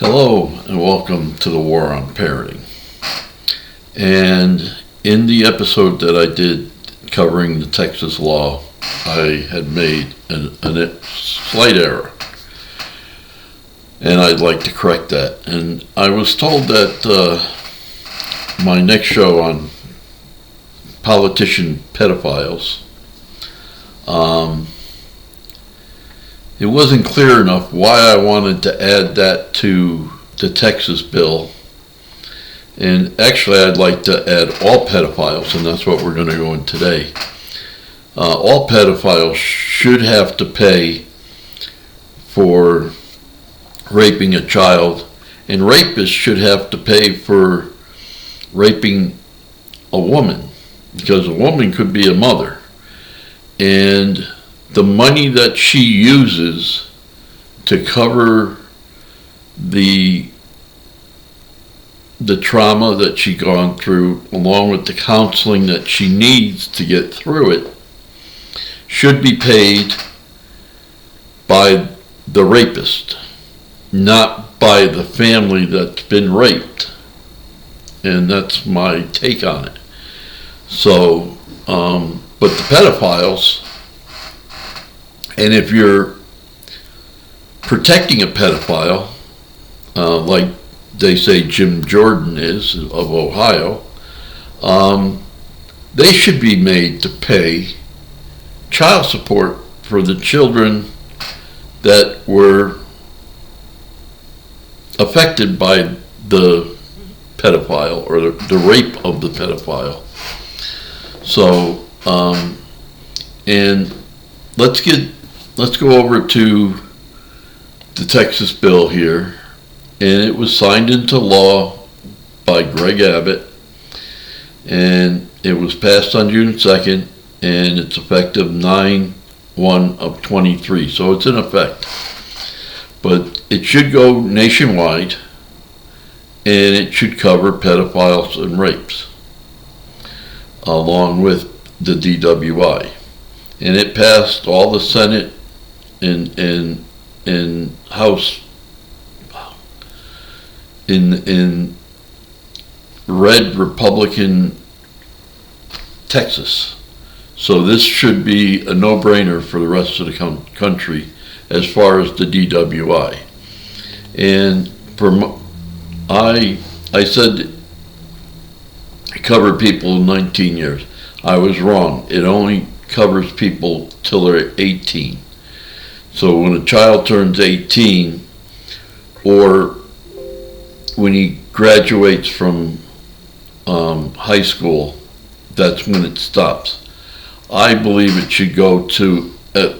Hello and welcome to the War on Parenting. And in the episode that I did covering the Texas law, I had made a slight error. And I'd like to correct that. And I was told that my next show on politician pedophiles, it wasn't clear enough why I wanted to add that to the Texas bill. And actually, I'd like to add all pedophiles, and that's what we're going to go in today. All pedophiles should have to pay for raping a child, and rapists should have to pay for raping a woman, because a woman could be a mother. And the money that she uses to cover the trauma that she's gone through, along with the counseling that she needs to get through it, should be paid by the rapist, not by the family that's been raped. And that's my take on it. So, but the pedophiles, and if you're protecting a pedophile, like they say Jim Jordan is of Ohio, they should be made to pay child support for the children that were affected by the pedophile or the rape of the pedophile. So, and let's go over to the Texas bill here, and it was signed into law by Greg Abbott, and it was passed on June 2nd, and it's effective 9/1 of 23, so it's in effect. But it should go nationwide, and it should cover pedophiles and rapes, along with the DWI. And it passed all the Senate and House in red Republican Texas. So this should be a no-brainer for the rest of the country as far as the DWI. And I said it covered people in 19 years. I was wrong. It only covers people till they're 18. So when a child turns 18, or when he graduates from high school, that's when it stops. I believe it should go to at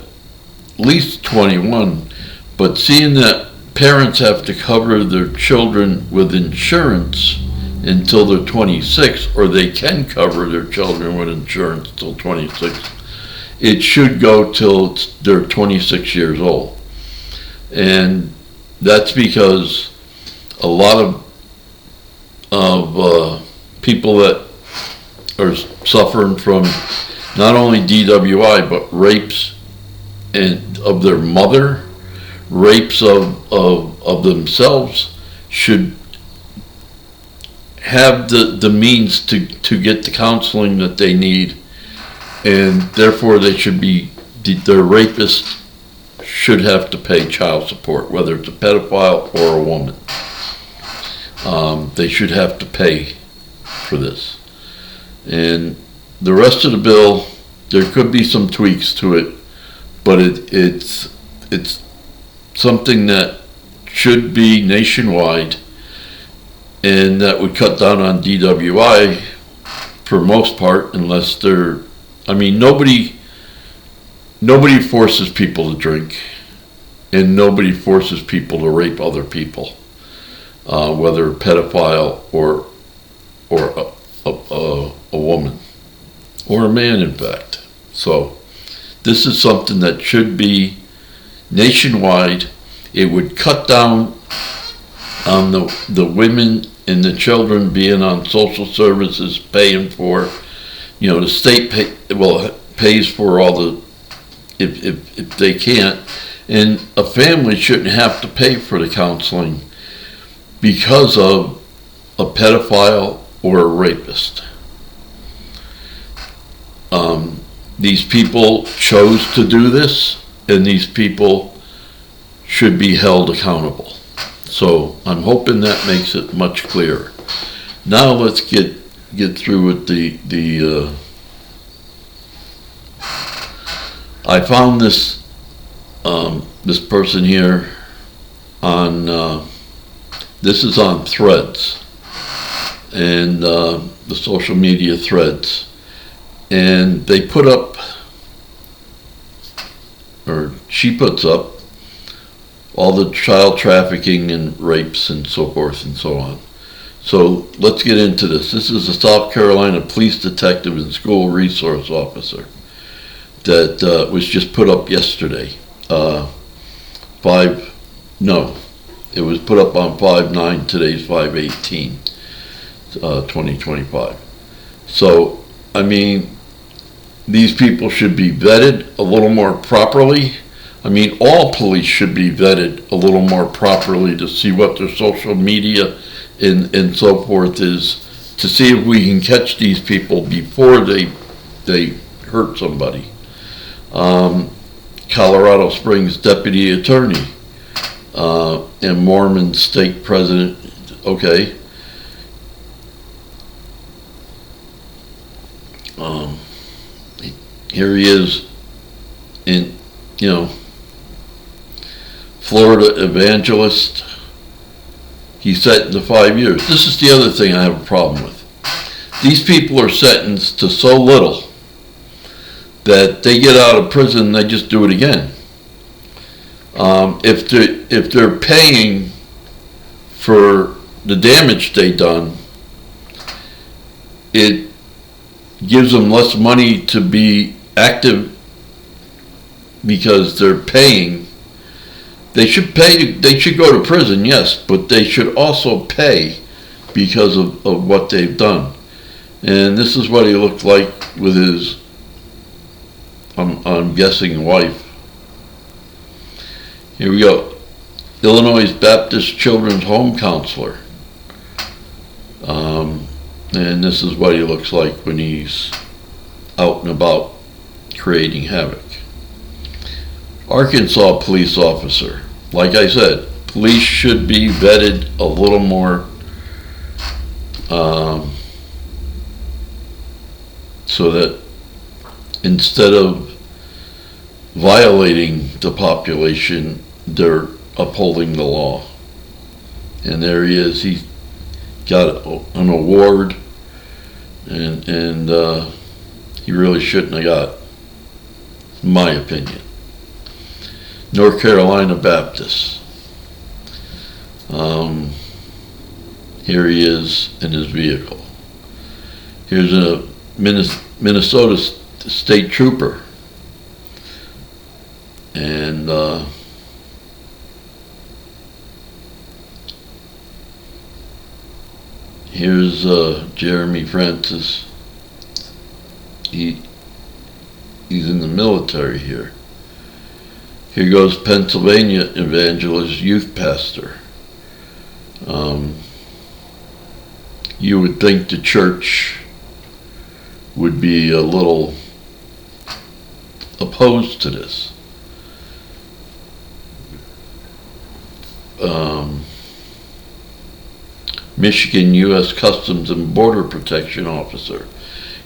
least 21, but seeing that parents have to cover their children with insurance until they're 26, or they can cover their children with insurance till 26, it should go till they're 26 years old. And that's because a lot of people that are suffering from not only DWI, but rapes of their mother, rapes of themselves, should have the means to get the counseling that they need, and therefore their rapist should have to pay child support, whether it's a pedophile or a woman. They should have to pay for this. And the rest of the bill, there could be some tweaks to it, but it's something that should be nationwide, and that would cut down on DWI for most part, unless nobody forces people to drink, and nobody forces people to rape other people, whether a pedophile or a woman, or a man, in fact. So this is something that should be nationwide. It would cut down on the women and the children being on social services, paying for, the state pays for all the, if they can't, and a family shouldn't have to pay for the counseling because of a pedophile or a rapist. These people chose to do this, and these people should be held accountable. So I'm hoping that makes it much clearer. Now let's get through with the I found this this person here on this is on Threads, and the social media Threads, and they put up, or she puts up, all the child trafficking and rapes and so forth and so on. So let's get into this. This is a South Carolina police detective and school resource officer that was just put up yesterday. It was put up on 5/9, today's 5/18, 2025. So, I mean, these people should be vetted a little more properly. I mean, all police should be vetted a little more properly to see what their social media and so forth is, to see if we can catch these people before they hurt somebody. Colorado Springs deputy attorney and Mormon stake president. Okay. Here he is in, Florida evangelist. He's sentenced to 5 years. This is the other thing I have a problem with. These people are sentenced to so little that they get out of prison, they just do it again. If they're paying for the damage they done, it gives them less money to be active because they're paying. They should pay. They should go to prison, yes, but they should also pay because of what they've done. And this is what he looked like with his, I'm guessing, wife. Here we go. Illinois Baptist Children's Home Counselor. And this is what he looks like when he's out and about creating havoc. Arkansas police officer. Like I said, police should be vetted a little more so that instead of violating the population, they're upholding the law. And there he is. He got an award, and he really shouldn't have got, in my opinion. North Carolina Baptist. Here he is in his vehicle. Here's a Minnesota state trooper. And here's Jeremy Francis. He's in the military here. Here goes Pennsylvania evangelist youth pastor. You would think the church would be a little opposed to this. Michigan U.S. Customs and Border Protection officer.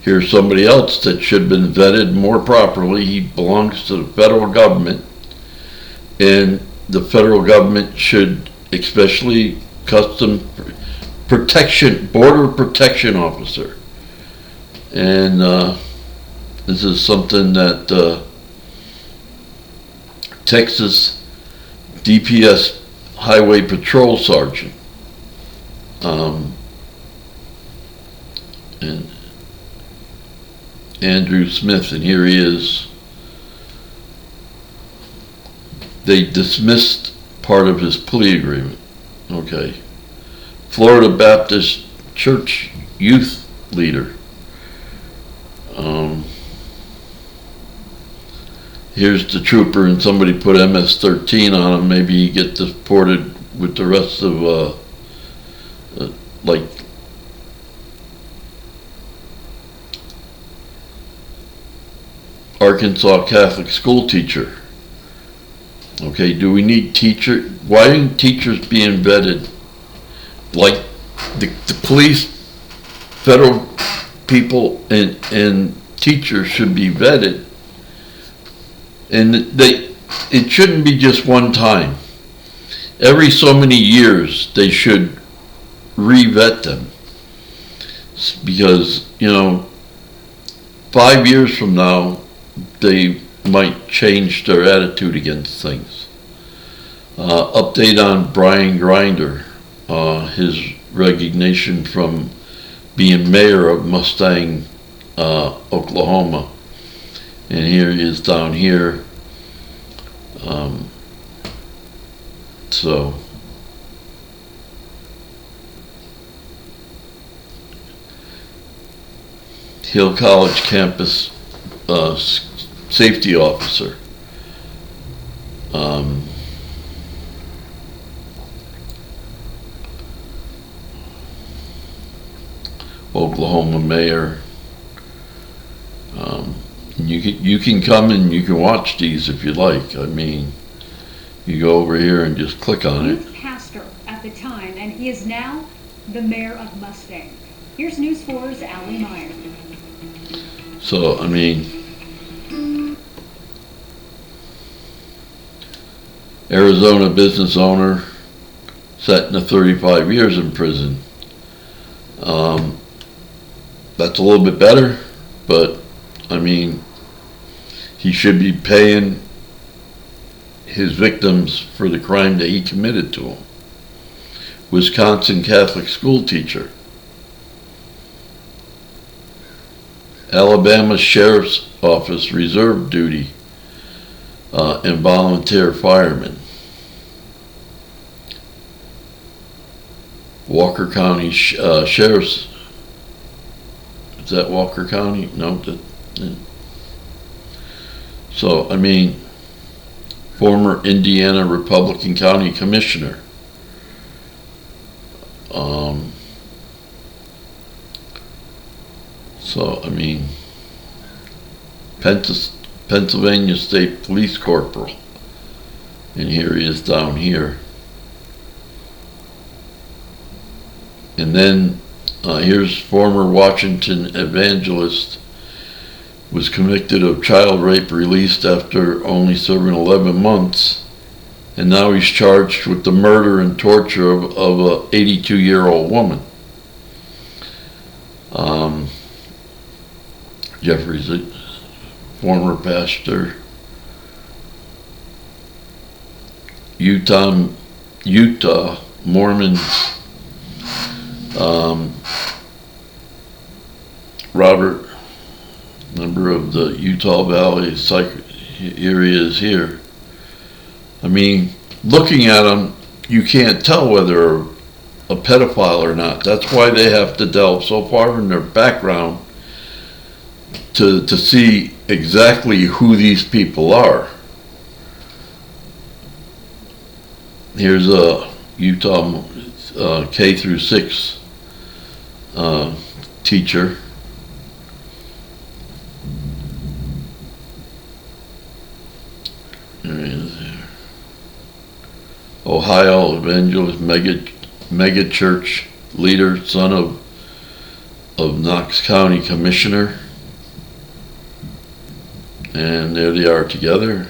Here's somebody else that should have been vetted more properly. He belongs to the federal government, and the federal government should, especially Customs Protection, Border Protection officer. And this is something that Texas DPS Highway Patrol Sergeant and Andrew Smith, and here he is. They dismissed part of his plea agreement. Okay. Florida Baptist Church youth leader. Here's the trooper, and somebody put MS-13 on him. Maybe he get deported with the rest of like Arkansas Catholic school teacher. Okay, do we need why aren't teachers being vetted? Like the police, federal people and teachers should be vetted, and it shouldn't be just one time. Every so many years they should re-vet them, because 5 years from now they might change their attitude against things. Update on Brian Grinder, his resignation from being mayor of Mustang, Oklahoma, and here he is down here. So Hill College campus safety officer. Oklahoma mayor. You can come and you can watch these if you like. I mean, you go over here and just click on it. He was pastor at the time, and he is now the mayor of Mustang. Here's News 4's Allie Meyer. So, I mean, Arizona business owner sentenced to 35 years in prison. That's a little bit better, but I mean, he should be paying his victims for the crime that he committed to them. Wisconsin Catholic school teacher. Alabama Sheriff's Office reserve duty and volunteer firemen. Walker County Sheriff's. Is that Walker County? No. So, I mean, former Indiana Republican County Commissioner. So, I mean, Pennsylvania State Police Corporal. And here he is down here. And then here's former Washington evangelist, was convicted of child rape, released after only serving 11 months. And now he's charged with the murder and torture of a 82-year-old woman. Jeffrey's a former pastor. Utah Mormon. Robert, member of the Utah Valley here he is here. I mean, looking at him, you can't tell whether a pedophile or not. That's why they have to delve so far in their background to see exactly who these people are. Here's a Utah K through 6 teacher. There he is here. Ohio evangelist, mega church leader, son of Knox County Commissioner. And there they are together.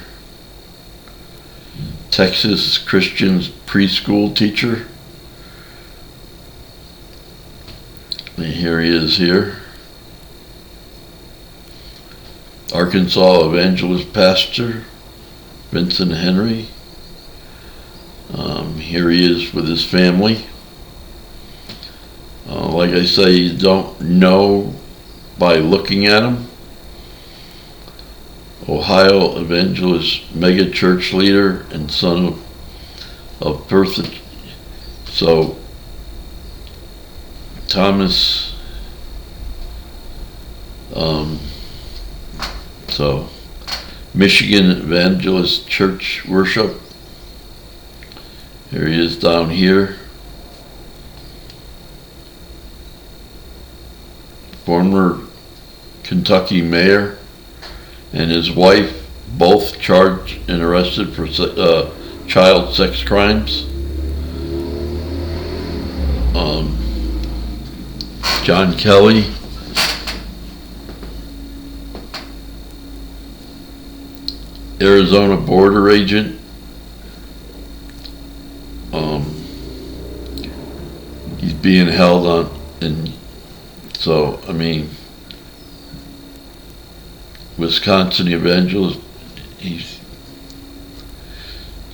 Texas Christians preschool teacher. And here he is here. Arkansas evangelist pastor, Vincent Henry. Here he is with his family. Like I say, you don't know by looking at him. Ohio evangelist, mega church leader, and son of Bertha. So Thomas. So Michigan Evangelist Church Worship. Here he is down here. former Kentucky mayor, and his wife, both charged and arrested for child sex crimes. John Kelly, Arizona border agent, he's being held on, and so, I mean, Wisconsin evangelist,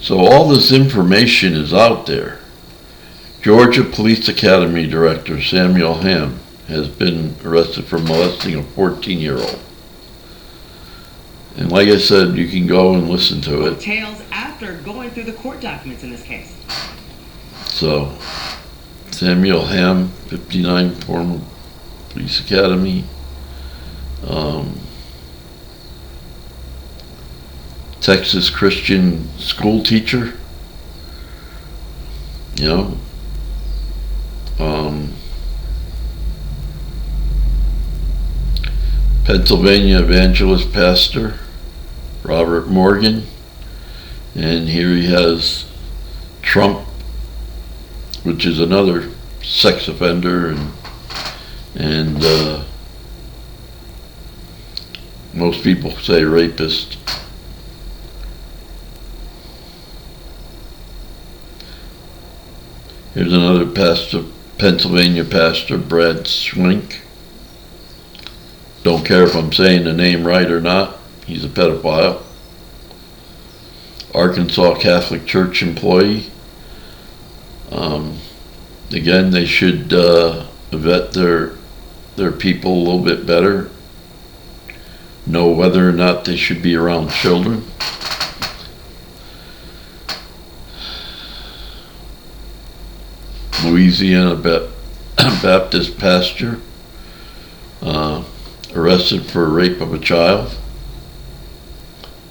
so all this information is out there. Georgia Police Academy Director Samuel Hamm has been arrested for molesting a 14-year-old. And like I said, you can go and listen to it. Details after going through the court documents in this case. So, Samuel Hamm, 59, former Police Academy. Texas Christian school teacher. You know. Pennsylvania evangelist pastor Robert Morgan, and here he has Trump, which is another sex offender, and most people say rapist. Here's another pastor, Pennsylvania pastor Brad Swink. Don't care if I'm saying the name right or not. He's a pedophile. Arkansas Catholic Church employee. Again, they should vet their people a little bit better. Know whether or not they should be around children. Louisiana Baptist pastor arrested for rape of a child.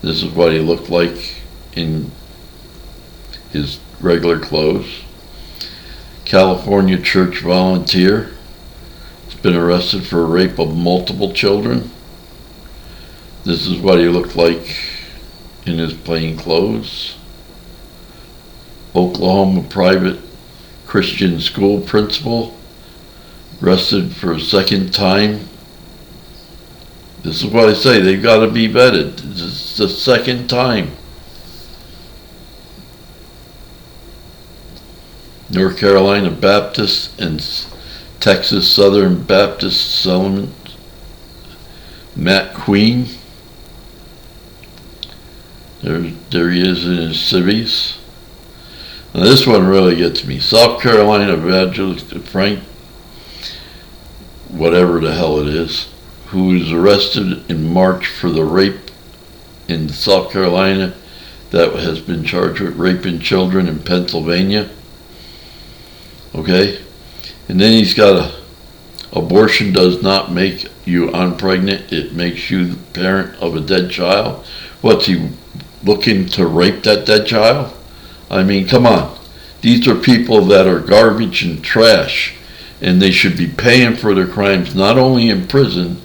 This is what he looked like in his regular clothes. California church volunteer has been arrested for rape of multiple children. This is what he looked like in his plain clothes. Oklahoma private Christian school principal arrested for a second time. This is what I say, they've got to be vetted. This is the second time. North Carolina Baptist and Texas Southern Baptist Settlement, Matt Queen. There he is in his civvies. Now this one really gets me. South Carolina evangelist Frank, whatever the hell it is, who was arrested in March for the rape in South Carolina that has been charged with raping children in Pennsylvania. Okay? And then he's got abortion does not make you unpregnant, it makes you the parent of a dead child. What's he looking to rape that dead child? I mean, come on. These are people that are garbage and trash, and they should be paying for their crimes, not only in prison,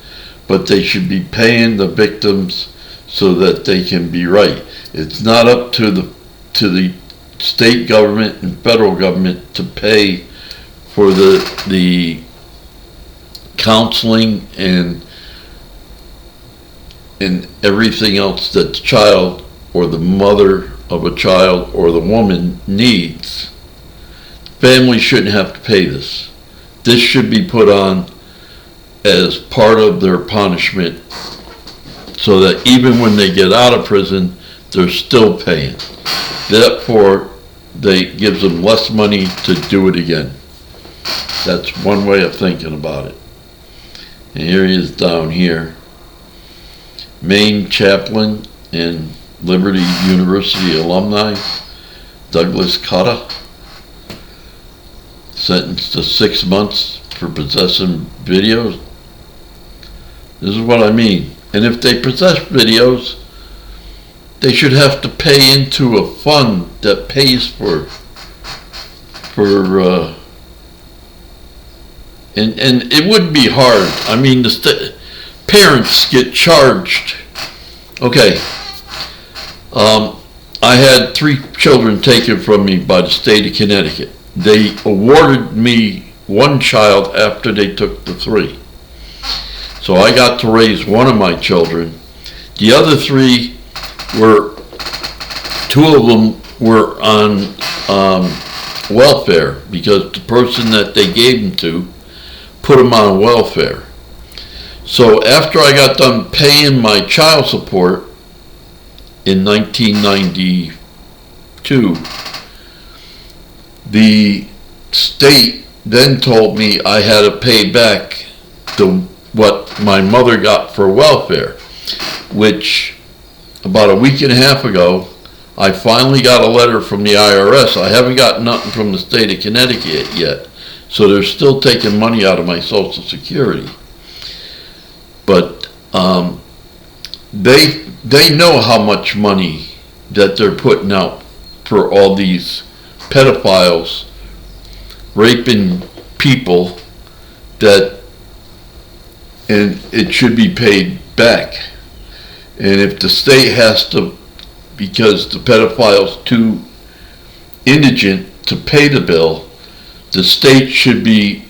but they should be paying the victims so that they can be right. It's not up to the state government and federal government to pay for the counseling and everything else that the child or the mother of a child or the woman needs. Families shouldn't have to pay this. This should be put on as part of their punishment so that even when they get out of prison, they're still paying. Therefore, they gives them less money to do it again. That's one way of thinking about it. And here he is down here. Maine chaplain and Liberty University alumni, Douglas Cotta, sentenced to 6 months for possessing videos. This is what I mean. And if they possess videos, they should have to pay into a fund that pays for And it wouldn't be hard. I mean, parents get charged. Okay. I had 3 children taken from me by the state of Connecticut. They awarded me 1 child after they took the 3. So I got to raise 1 of my children. The other 3 were, 2 of them were on welfare because the person that they gave them to put them on welfare. So after I got done paying my child support in 1992, the state then told me I had to pay back what my mother got for welfare, which about a week and a half ago, I finally got a letter from the IRS. I haven't got nothing from the state of Connecticut yet, so they're still taking money out of my Social Security. But they know how much money that they're putting out for all these pedophiles raping people, and it should be paid back. And if the state has to, because the pedophile's too indigent to pay the bill, the state should be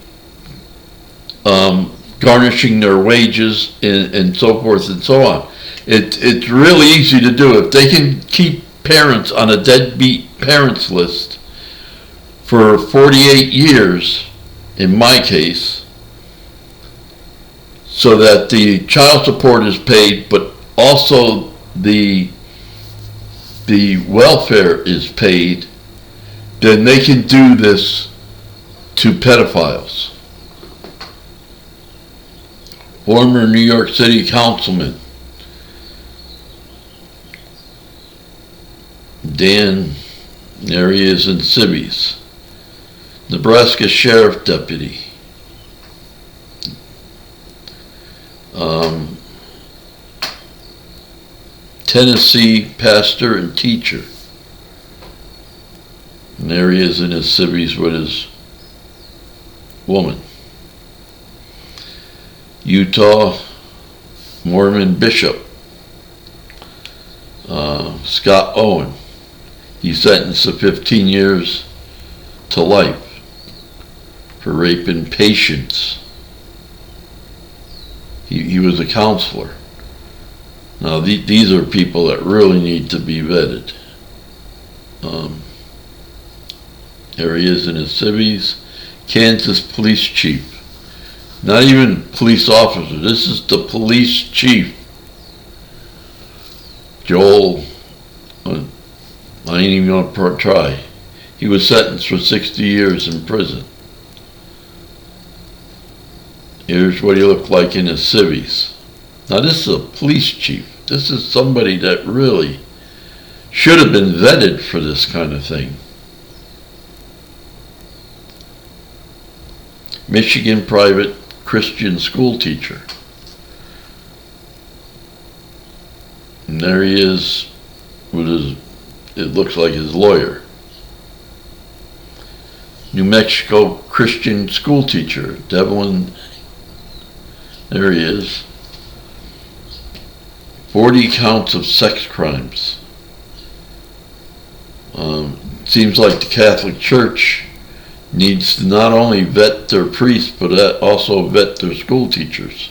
garnishing their wages and so forth and so on. It's really easy to do. If they can keep parents on a deadbeat parents list for 48 years, in my case, so that the child support is paid, but also the welfare is paid, then they can do this to pedophiles. Former New York City Councilman Dan, there he is in Civvies. Nebraska Sheriff Deputy. Tennessee pastor and teacher. And there he is in his civvies with his woman. Utah Mormon bishop, Scott Owen. He's sentenced to 15 years to life for raping patients. He was a counselor. Now these are people that really need to be vetted. There he is in his civvies. Kansas police chief. Not even police officer. This is the police chief. Joel, I ain't even gonna try. He was sentenced for 60 years in prison. Here's what he looked like in his civvies. Now this is a police chief. This is somebody that really should have been vetted for this kind of thing. Michigan private Christian school teacher. And there he is with his, it looks like his lawyer. New Mexico Christian school teacher, Devlin, there he is. 40 counts of sex crimes. Seems like the Catholic Church needs to not only vet their priests, but also vet their school teachers.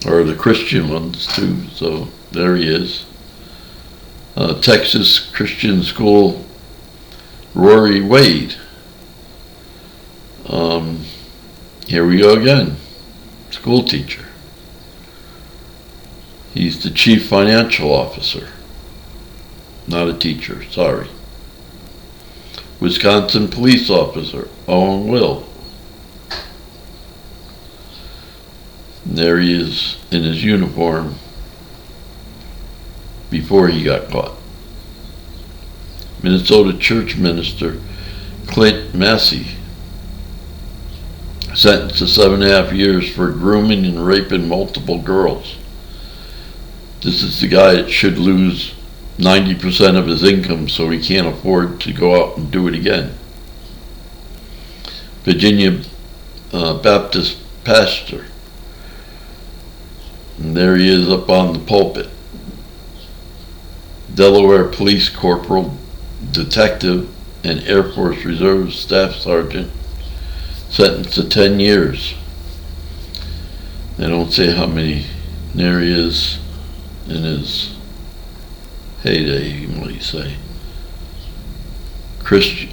Or the Christian ones too, so there he is. Texas Christian School, Rory Wade. Here we go again, school teacher. He's the chief financial officer, not a teacher, sorry. Wisconsin police officer, Owen Will. And there he is in his uniform before he got caught. Minnesota church minister, Clint Massey, sentenced to 7.5 years for grooming and raping multiple girls. This is the guy that should lose 90% of his income so he can't afford to go out and do it again. Virginia Baptist pastor. And there he is up on the pulpit. Delaware Police Corporal, Detective, and Air Force Reserve Staff Sergeant sentenced to 10 years. They don't say how many. There he is in his heyday, what do you say?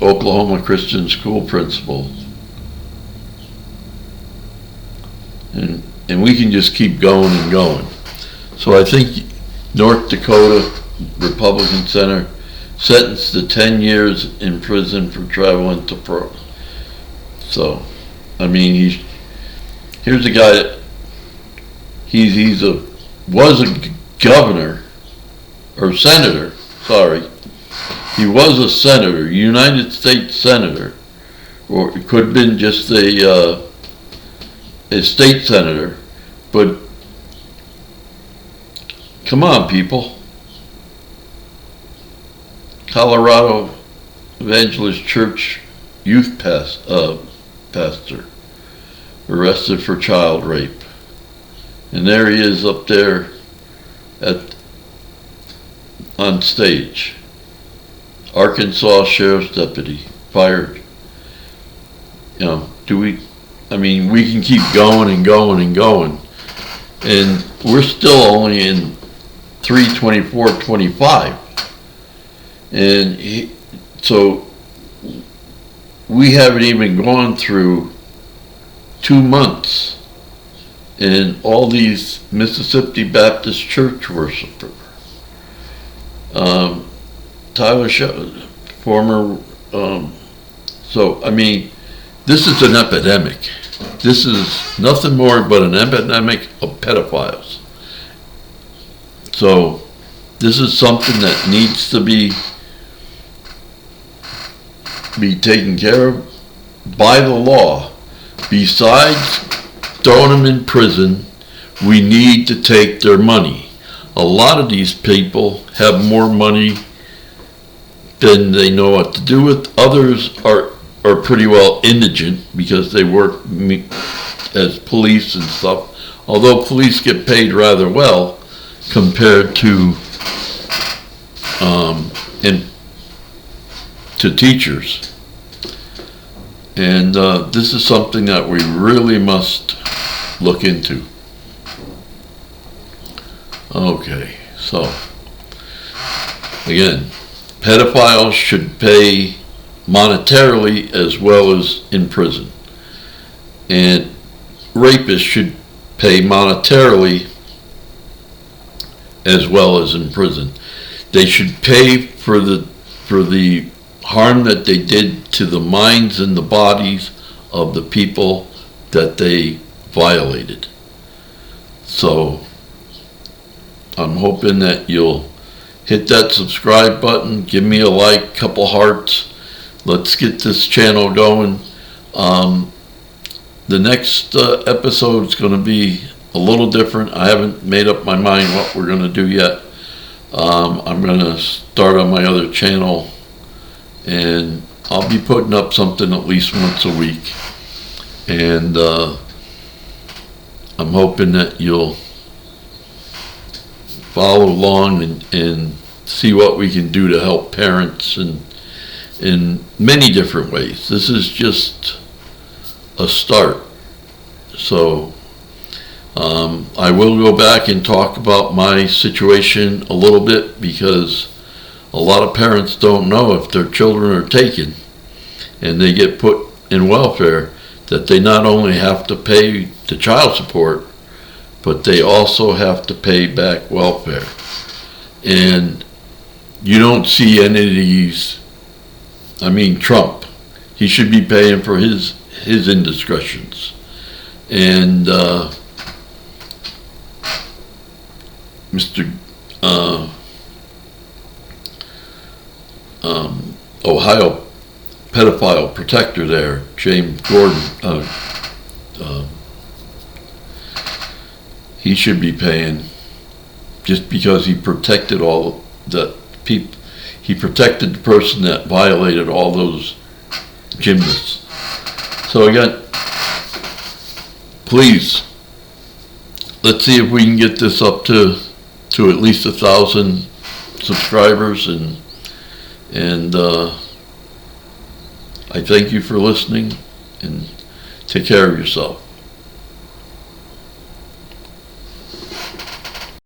Oklahoma Christian school principal. And we can just keep going and going. So I think North Dakota Republican Center sentenced to 10 years in prison for traveling to pro. So, I mean, here's a guy that was a governor or senator. Sorry, he was a senator, United States senator, or it could have been just a state senator. But come on, people. Colorado Evangelist Church youth pastor arrested for child rape. And there he is up there on stage. Arkansas Sheriff's Deputy fired. You know, we can keep going and going and going. And we're still only in 3/24/25. And so we haven't even gone through 2 months. And all these Mississippi Baptist Church worshipers, Tyler former, so I mean, this is an epidemic. This is nothing more but an epidemic of pedophiles. So this is something that needs to be taken care of by the law. Besides throwing them in prison, we need to take their money. A lot of these people have more money than they know what to do with. Others are pretty well indigent because they work as police and stuff. Although police get paid rather well compared to teachers. And this is something that we really must look into. Okay, so again, pedophiles should pay monetarily as well as in prison. And rapists should pay monetarily as well as in prison. They should pay for the harm that they did to the minds and the bodies of the people that they violated. So I'm hoping that you'll hit that subscribe button, give me a like, couple hearts. Let's get this channel going. The next episode is going to be a little different. I haven't made up my mind what we're going to do yet. I'm going to start on my other channel, and I'll be putting up something at least once a week. And I'm hoping that you'll follow along and see what we can do to help parents in many different ways. This is just a start. So I will go back and talk about my situation a little bit, because a lot of parents don't know if their children are taken and they get put in welfare, that they not only have to pay the child support, but they also have to pay back welfare. And you don't see any of these. I mean, Trump, he should be paying for his indiscretions. And Mr. Ohio pedophile protector there, James Gordon, he should be paying, just because he protected all the people. He protected the person that violated all those gymnasts. So again, please, let's see if we can get this up to at least 1,000 subscribers, and I thank you for listening, and take care of yourself.